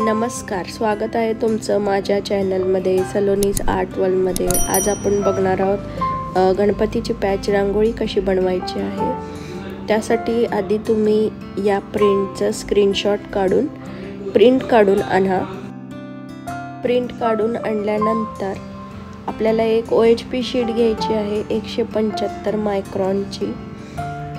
नमस्कार, स्वागत आहे तुमचं माझ्या चॅनलमध्ये सलोनीज आर्ट वर्ल्डमध्ये। आज आपण बघणार आहोत गणपतीची पॅच रांगोळी कशी बनवायची आहे। त्यासाठी आधी तुम्ही या प्रिंटचं स्क्रीनशॉट काढून प्रिंट काढून आणा। प्रिंट काढून आणल्यानंतर आपल्याला एक OHP शीट घ्यायची आहे 175 मायक्रॉनची।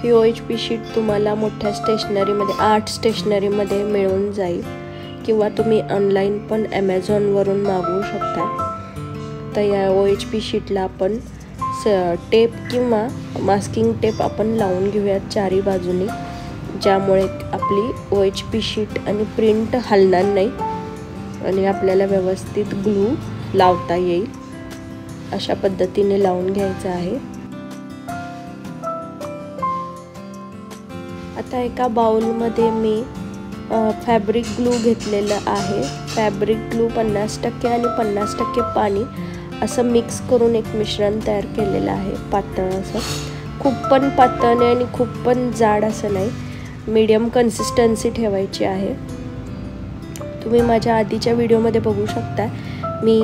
ही OHP शीट तुम्हाला मोठ्या स्टेशनरीमध्ये आर्ट स्टेशनरीमध्ये मिळून जाईल किंवा तुम्ही ऑनलाइन पण Amazon वरून मागवू शकता। तर या OHP शीटला आपण टेप किंवा मास्किंग टेप आपण लावून घेऊयात चारी बाजूनी, ज्यामुळे आपली OHP शीट आणि प्रिंट हलणार नाही आणि आपल्याला व्यवस्थित ग्लू लावता येईल। अशा पद्धतीने लावून घ्यायचं आहे। आता एका बाउलमध्ये मी फॅब्रिक ग्लू घेतलेलं आहे। फॅब्रिक ग्लू 50% आणि 50% पाणी असं मिक्स करून एक मिश्रण तयार केलेलं आहे। पातळ असं, खूप पण पातळ नाही आणि खूप पण जाड असं नाही, मीडियम कन्सिस्टन्सी ठेवायची आहे। तुम्ही माझ्या आधीच्या व्हिडिओमध्ये बघू शकता मी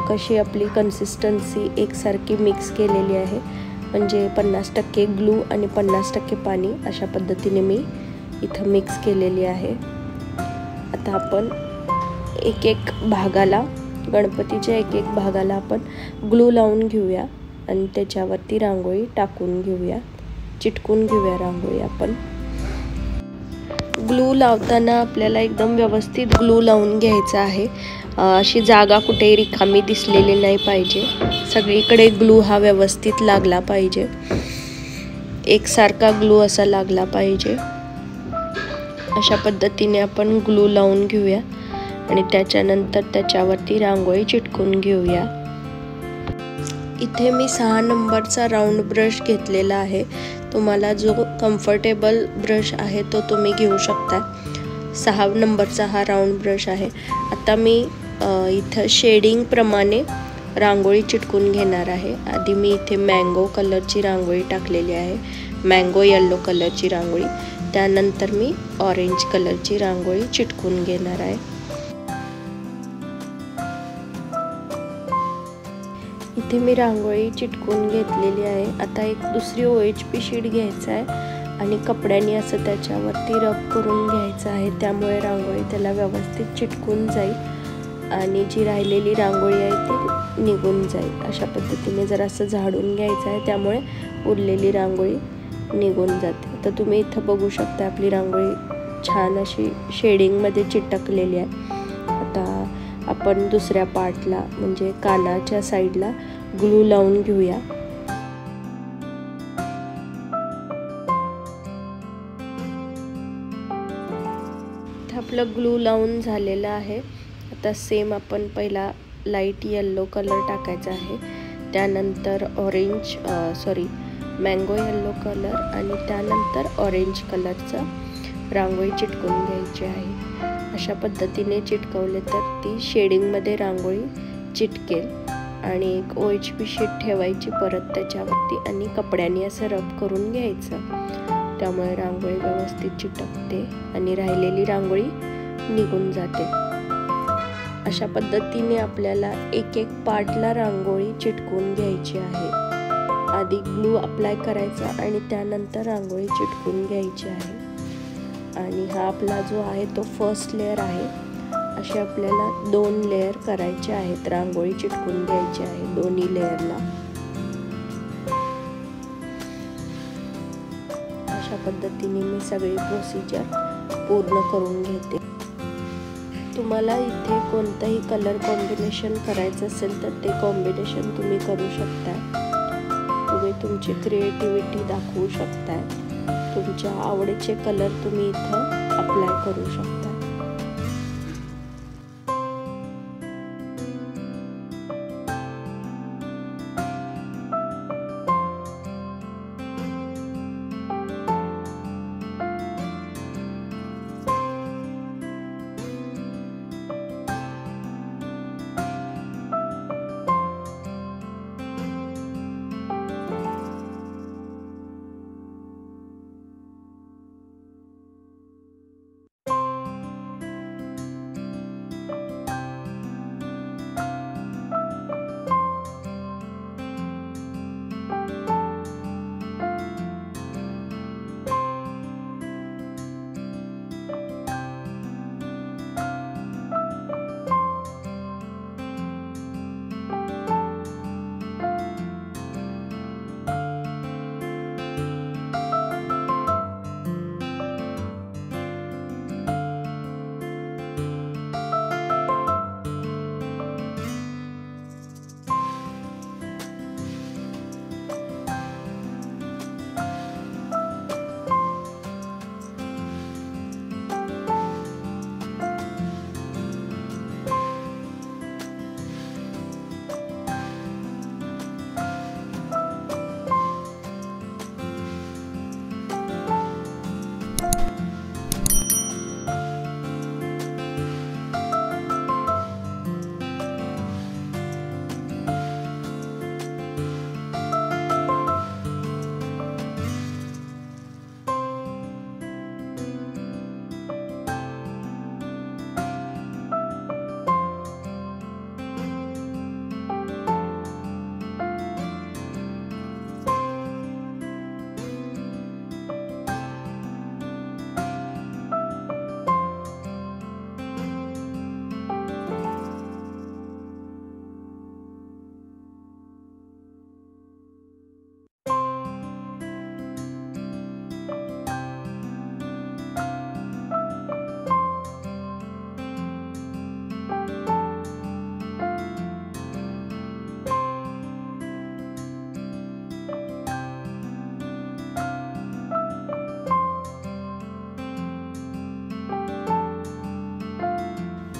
कशी आपली कन्सिस्टन्सी एकसारखी मिक्स केलेली आहे, म्हणजे 50% ग्लू आणि 50% पाणी अशा पद्धतीने मी इथं मिक्स केलेली आहे। आता आपण एक भागाला गणपतीच्या एक भागाला आपण ग्लू लावून घेऊया आणि त्याच्यावरती रांगोळी टाकून घेऊया, चिटकून घेऊया रांगोळी। आपण ग्लू लावताना आपल्याला एकदम व्यवस्थित ग्लू लावून घ्यायचा आहे। अशी जागा कुठेही रिकामी दिसलेली नाही पाहिजे, सगळीकडे ग्लू हा व्यवस्थित लागला पाहिजे, एकसारखा ग्लू असा लागला पाहिजे। अशा पद्धतीने आपण ग्लू लावून घेऊया आणि त्याच्यानंतर त्याच्यावरती रांगोळी चिटकून घेऊया। इथे मी 6 नंबरचा राऊंड ब्रश घेतलेला आहे। तुम्हाला जो कम्फर्टेबल ब्रश आहे तो तुम्ही घेऊ शकता। 6 नंबरचा हा राऊंड ब्रश आहे। आता मी इथं शेडिंग प्रमाणे रांगोळी चिटकून घेणार आहे। आधी मी इथे मँगो कलरची रांगोळी टाकलेली आहे, मँगो येलो कलरची रांगोळी। त्यानंतर मी ऑरेंज कलरची रांगोळी चिटकून घेणार आहे। इथे मी रांगोळी चिटकून घेतलेली आहे। आता एक दुसरी OHP शीट घ्यायचं आहे आणि कपड्याने असं त्याच्यावरती रब करून घ्यायचं आहे, त्यामुळे रांगोळी त्याला व्यवस्थित चिटकून जाईल आणि जी राहिलेली रांगोळी आहे ती निघून जाईल। अशा पद्धतीने जर असं झाडून घ्यायचं आहे, त्यामुळे उरलेली रांगोळी निघून जाते। तर तुम्ही इथं बघू शकता आपली रांगोळी छान अशी शेडिंगमध्ये चिटकलेली आहे। आता आपण दुसऱ्या पार्टला म्हणजे कानाच्या साईडला ग्लू लावून घेऊया। आपलं ग्लू लावून झालेलं आहे। आता सेम आपण पहिला लाईट येलो कलर टाकायचा आहे, त्यानंतर मँगो येलो कलर आणि त्यानंतर ऑरेंज कलरचा रांगोळी चिटकून घ्यायची आहे। अशा पद्धतीने चिटकवले तर ती शेडिंगमध्ये रांगोळी चिटकेल आणि एक OHP शीट ठेवायची परत त्याच्यावरती आणि कपड्याने असं रब करून घ्यायचं, त्यामुळे रांगोळी व्यवस्थित चिटकते आणि राहिलेली रांगोळी निघून जाते। अशा पद्धतीने आपल्याला एक पार्टला रांगोळी चिटकून घ्यायची आहे। आधी ग्लू अप्लाय करायचा आणि त्यानंतर रांगोळी चिटकून घ्यायची आहे। आणि हा आपला जो आहे तो फर्स्ट लेयर आहे। असे आपल्याला 2 लेयर करायचे आहेत, रांगोळी चिटकून घ्यायची आहे दोन्ही लेयरला। अशा पद्धतीने मी सगळी प्रोसिजर पूर्ण करून घेते। तुम्हाला इथे कोणताही कलर कॉम्बिनेशन करायचं असेल तर ते कॉम्बिनेशन तुम्ही करू शकता। तुम्ही तुमची क्रिएटिव्हिटी दाखवू शकता, तुमच्या आवडीचे कलर तुम्ही इथं अप्लाय करू शकता।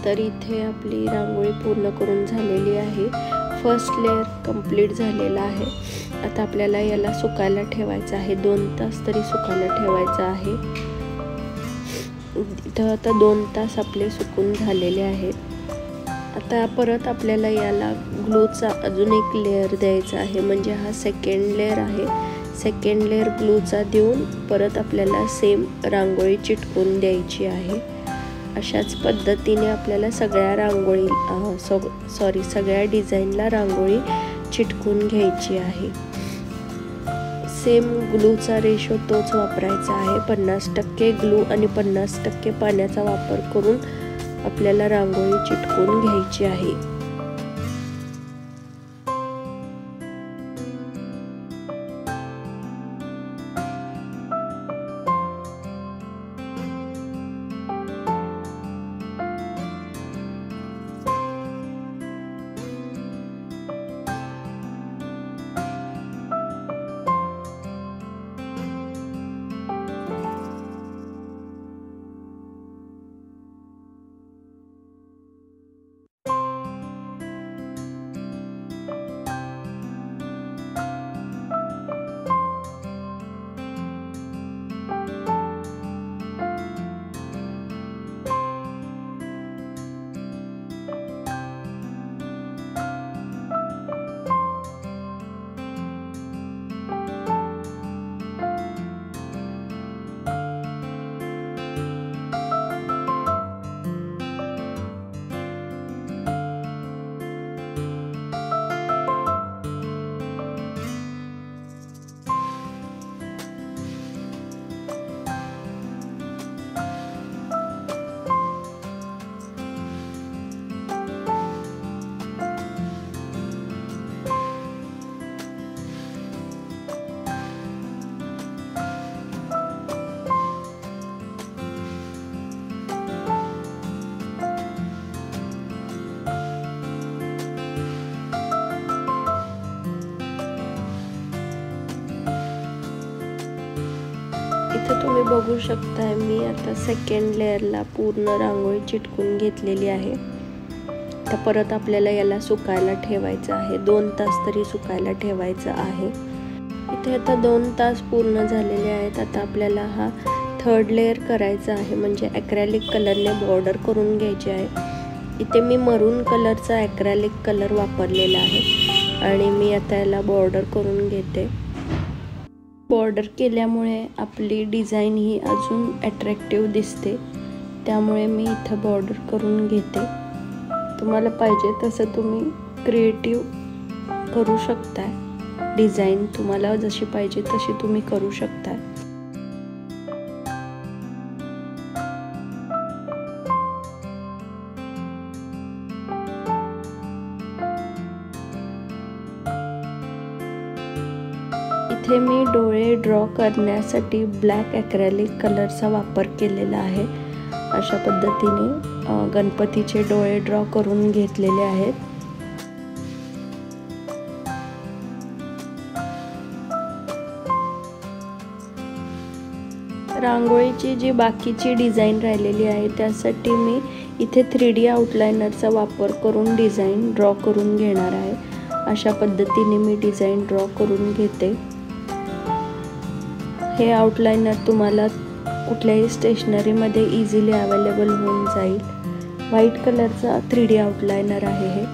तर इथे आपली रांगोळी पूर्ण करून झालेली आहे। फर्स्ट लेअर कंप्लीट झालेला आहे। आता आपल्याला याला सुकायला ठेवायचं आहे, 2 तास तरी सुकायला ठेवायचं आहे। इथं आता 2 तास आपले सुकून झालेले आहेत। आता परत आपल्याला याला ग्लूचा अजून एक लेअर द्यायचा आहे, म्हणजे हा सेकंड लेअर आहे। सेकंड लेअर ग्लूचा देऊन परत आपल्याला सेम रांगोळी चिटकून द्यायची आहे। अशाच पद्धतीने आपल्याला सगळ्या रांगोळी सगळ्या डिझाईनला रांगोळी चिटकून घ्यायची आहे। सेम ग्लूचा रेशो तोच वापरायचा आहे, 50% ग्लू आणि 50% पाण्याचा वापर करून आपल्याला रांगोळी चिटकून घ्यायची आहे। इथे तुम्ही बघू शकता, मी आता सेकंड लेअरला पूर्ण रांगोळी चिटकून घेतलेली आहे। तर परत आपल्याला याला सुकायला ठेवायचं आहे, 2 तास तरी सुकायला ठेवायचं आहे। इथे आता 2 तास पूर्ण झालेले आहेत। आता आपल्याला हा थर्ड लेअर करायचा आहे, म्हणजे ॲक्रेलिक कलरने बॉर्डर करून घ्यायची आहे। इथे मी मरून कलरचा ॲक्रेलिक कलर वापरलेला आहे आणि मी आता याला बॉर्डर करून घेते। बॉर्डर केल्यामुळे आपली डिझाईन ही अजून अट्रॅक्टिव्ह दिसते, त्यामुळे मी इथं बॉर्डर करून घेते। तुम्हाला पाहिजे तसं तुम्ही क्रिएटिव्ह करू शकता, डिझाईन तुम्हाला जशी पाहिजे तशी तुम्ही करू शकता। इथे मी डोळे ड्रॉ करण्यासाठी ब्लॅक ॲक्रेलिक कलरचा वापर केलेला आहे। अशा पद्धतीने गणपतीचे डोळे ड्रॉ करून घेतलेले आहेत। रांगोळीची जी बाकीची डिझाईन राहिलेली आहे त्यासाठी मी इथे 3D आउटलाइनरचा वापर करून डिझाईन ड्रॉ करून घेणार आहे। अशा पद्धतीने मी डिझाईन ड्रॉ करून घेते। हे आउटलाइनर तुम्हाला कुठल्याही स्टेशनरीमध्ये इझिली अवेलेबल होऊन जाईल। व्हाईट कलरचा 3D आउटलाइनर आहे, हे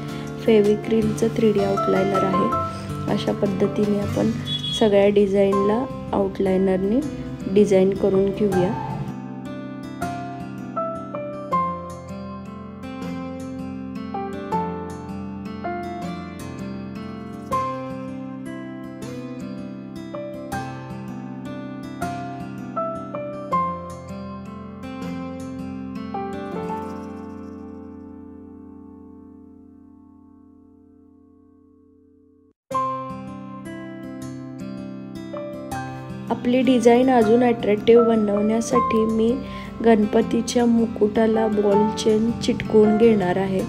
फेविक्रिलचं 3D आउटलाइनर आहे। अशा पद्धतीने आपण सगळ्या डिझाईनला आउटलाइनरने डिझाईन करून घेऊया। आपली डिझाईन अजून अट्रॅक्टिव्ह बनवण्यासाठी मी गणपतीच्या मुकुटाला बॉल चेन चिटकवून घेणार आहे।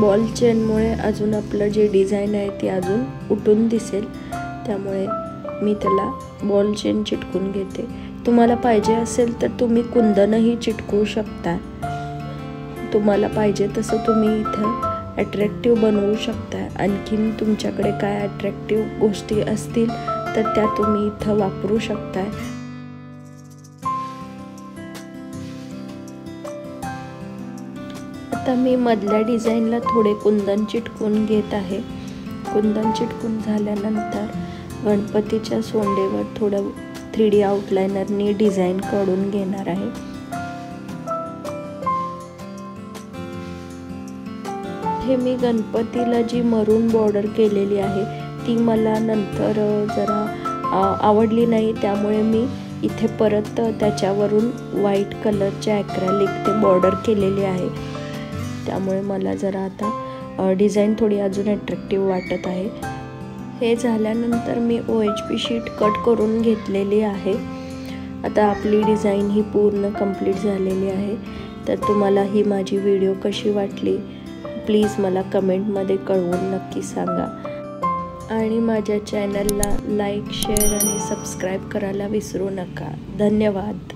बॉल चेनमुळे अजून आपलं जे डिझाईन आहे ती अजून उठून दिसेल, त्यामुळे मी त्याला बॉल चेन चिटकवून घेते। तुम्हाला पाहिजे असेल तर तुम्ही कुंदनही चिटकवू शकता। तुम्हाला पाहिजे तसं तुम्ही इथं अट्रॅक्टिव्ह बनवू शकता। आणखीन तुमच्याकडे काय अट्रॅक्टिव्ह गोष्टी असतील तर त्या तुम्ही इथं वापरू शकता। आता मी मधल्या डिझाईनला थोडे कुंदन चिटकून घेत आहे। कुंदन चिटकून झाल्यानंतर गणपतीच्या सोंडेवर थोडं 3D आउटलाइनरनी डिझाईन काढून घेणार आहे। हे मी गणपतीला जी मरून बॉर्डर केलेली आहे ती मला नंतर जरा आवडली नाही, त्यामुळे मी इथे परत त्याच्यावरून व्हाईट कलरचे ॲक्रेलिक ते बॉर्डर केलेली आहे। त्यामुळे मला जरा आता डिझाईन थोडी अजून अट्रॅक्टिव्ह वाटत आहे। हे झाल्यानंतर मी OHP शीट कट करून घेतलेली आहे। आता आपली डिझाईन ही पूर्ण कंप्लीट झालेली आहे। तर तुम्हाला ही माझी व्हिडिओ कशी वाटली प्लीज मला कमेंटमध्ये कळवून नक्की सांगा। आणि माझ्या चॅनलला लाईक, शेअर आणि सबस्क्राईब करायला विसरू नका। धन्यवाद।